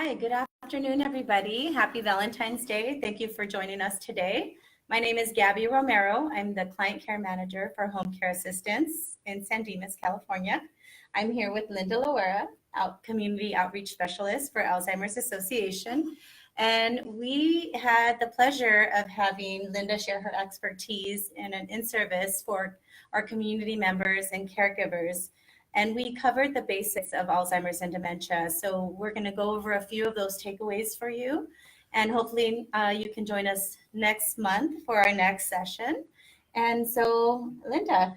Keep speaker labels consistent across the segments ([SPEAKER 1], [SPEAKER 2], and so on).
[SPEAKER 1] Hi, good afternoon, everybody. Happy Valentine's Day. Thank you for joining us today. My name is Gaby Romero. I'm the Client Care Manager for Home Care Assistance in San Dimas, California. I'm here with Linda Loera, Community Outreach Specialist for Alzheimer's Association. And we had the pleasure of having Linda share her expertise in an in-service for our community members and caregivers, and we covered the basics of Alzheimer's and dementia. So we're going to go over a few of those takeaways for you. And hopefully you can join us next month for our next session. And so, Linda,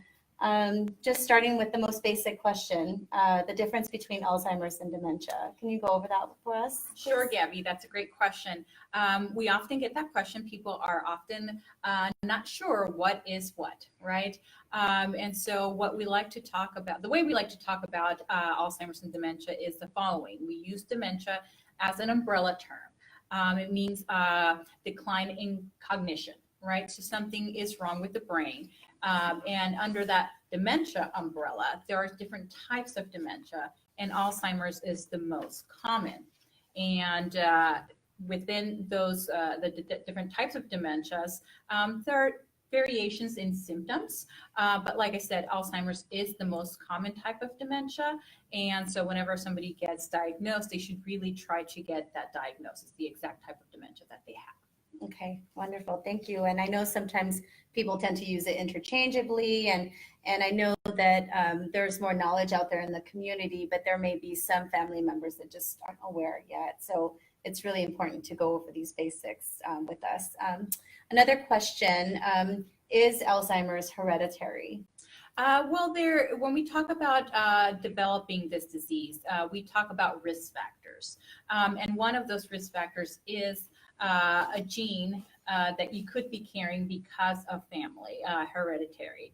[SPEAKER 1] just starting with the most basic question, the difference between Alzheimer's and dementia. Can you go over that for us?
[SPEAKER 2] Sure, Gabby, that's a great question. We often get that question. People are often not sure what is what, right? And so what we like to talk about, the way we like to talk about Alzheimer's and dementia is the following. We use dementia as an umbrella term. It means decline in cognition, right? So something is wrong with the brain. And under that dementia umbrella, there are different types of dementia, and Alzheimer's is the most common. And within those, different types of dementias, there are variations in symptoms. But like I said, Alzheimer's is the most common type of dementia. And so whenever somebody gets diagnosed, they should really try to get that diagnosis, the exact type of dementia that they have.
[SPEAKER 1] Okay, wonderful. Thank you. And I know sometimes people tend to use it interchangeably, and I know that there's more knowledge out there in the community, but there may be some family members that just aren't aware yet. So it's really important to go over these basics with us. Another question, is Alzheimer's hereditary?
[SPEAKER 2] When we talk about developing this disease, we talk about risk factors. And one of those risk factors is a gene that you could be carrying because of family, hereditary.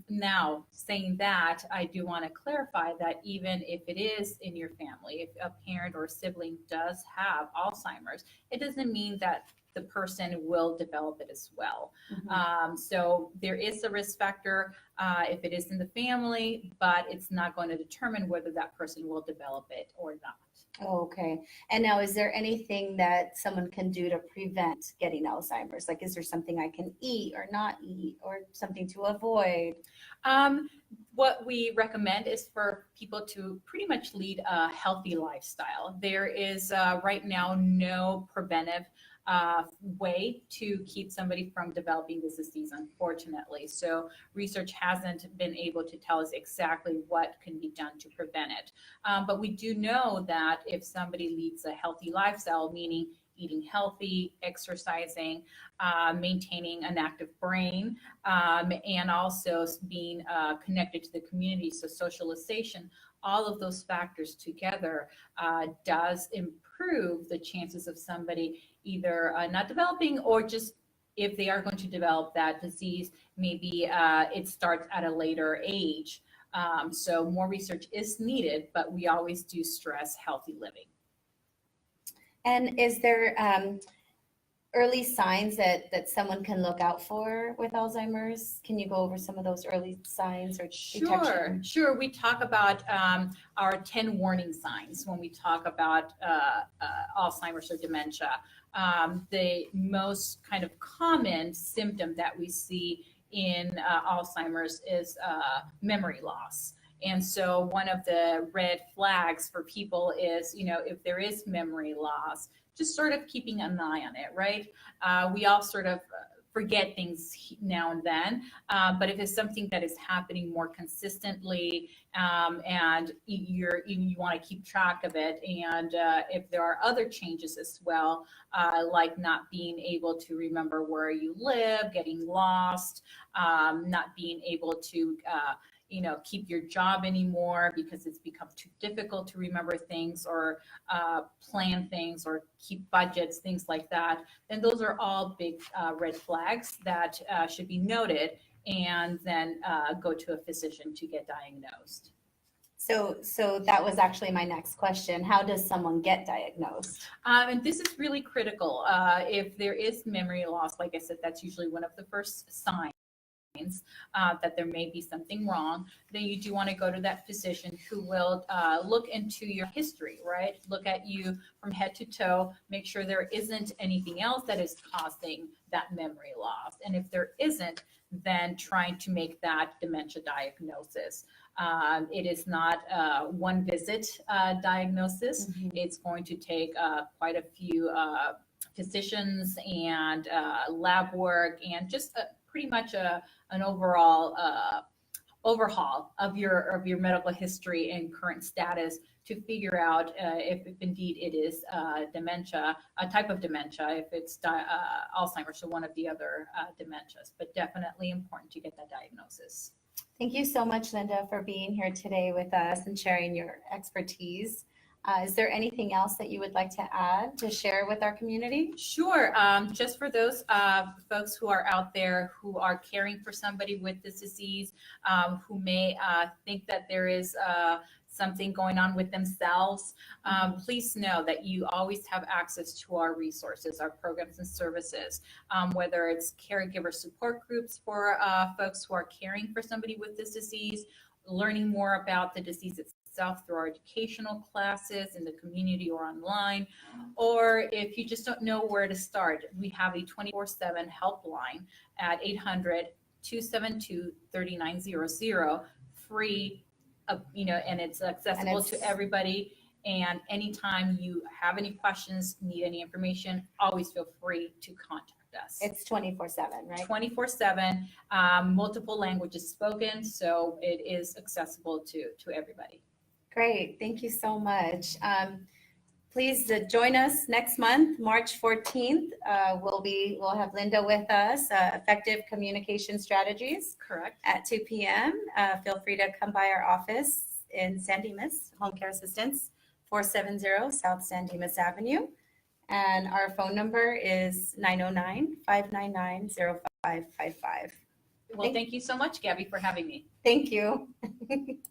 [SPEAKER 2] Now, saying that, I do want to clarify that even if it is in your family, if a parent or sibling does have Alzheimer's, it doesn't mean that the person will develop it as well.
[SPEAKER 1] Mm-hmm.
[SPEAKER 2] So there is a risk factor if it is in the family, but it's not going to determine whether that person will develop it or not.
[SPEAKER 1] Oh, okay. And now, is there anything that someone can do to prevent getting Alzheimer's? Like, is there something I can eat or not eat, or something to avoid?
[SPEAKER 2] What we recommend is for people to pretty much lead a healthy lifestyle. There is right now no preventive way to keep somebody from developing this disease, unfortunately. So research hasn't been able to tell us exactly what can be done to prevent it. But we do know that if somebody leads a healthy lifestyle, meaning eating healthy, exercising, maintaining an active brain, and also being connected to the community, so socialization, all of those factors together does improve the chances of somebody either not developing, or just if they are going to develop that disease, maybe it starts at a later age. So more research is needed, but we always do stress healthy living.
[SPEAKER 1] And is there early signs that someone can look out for with Alzheimer's? Can you go over some of those early signs or detection?
[SPEAKER 2] Sure. We talk about our 10 warning signs when we talk about Alzheimer's or dementia. The most kind of common symptom that we see in Alzheimer's is memory loss. And so one of the red flags for people is, if there is memory loss, just sort of keeping an eye on it, right? We all sort of forget things now and then, but if it's something that is happening more consistently, and you want to keep track of it, and if there are other changes as well, like not being able to remember where you live, getting lost, not being able to keep your job anymore because it's become too difficult to remember things, or plan things, or keep budgets, things like that, then those are all big red flags that should be noted, and then go to a physician to get diagnosed.
[SPEAKER 1] So that was actually my next question. How does someone get diagnosed?
[SPEAKER 2] And this is really critical. If there is memory loss, like I said, that's usually one of the first signs. that there may be something wrong, then you do want to go to that physician who will look into your history, right? Look at you from head to toe, make sure there isn't anything else that is causing that memory loss. And if there isn't, then trying to make that dementia diagnosis. It is not one visit diagnosis. It's going to take quite a few physicians and lab work and just pretty much an overall overhaul of your medical history and current status to figure out if indeed it is dementia, a type of dementia, if it's Alzheimer's or one of the other dementias, but definitely important to get that diagnosis.
[SPEAKER 1] Thank you so much, Linda, for being here today with us and sharing your expertise. Is there anything else that you would like to add to share with our community?
[SPEAKER 2] Sure. Just for those folks who are out there who are caring for somebody with this disease, who may think that there is something going on with themselves, please know that you always have access to our resources, our programs and services, whether it's caregiver support groups for folks who are caring for somebody with this disease, learning more about the disease itself through our educational classes in the community or online, or if you just don't know where to start, we have a 24/7 helpline at 800-272-3900, free, and it's accessible to everybody. And anytime you have any questions, need any information, always feel free to contact us.
[SPEAKER 1] It's 24/7, right?
[SPEAKER 2] 24/7, multiple languages spoken, so it is accessible to everybody.
[SPEAKER 1] Great, thank you so much. Please join us next month, March 14th. We'll have Linda with us, Effective Communication Strategies.
[SPEAKER 2] Correct.
[SPEAKER 1] At 2 p.m. Feel free to come by our office in San Dimas, Home Care Assistance, 470 South San Dimas Avenue. And our phone number is 909-599-0555.
[SPEAKER 2] Well, thank you so much, Gabby, for having me.
[SPEAKER 1] Thank you.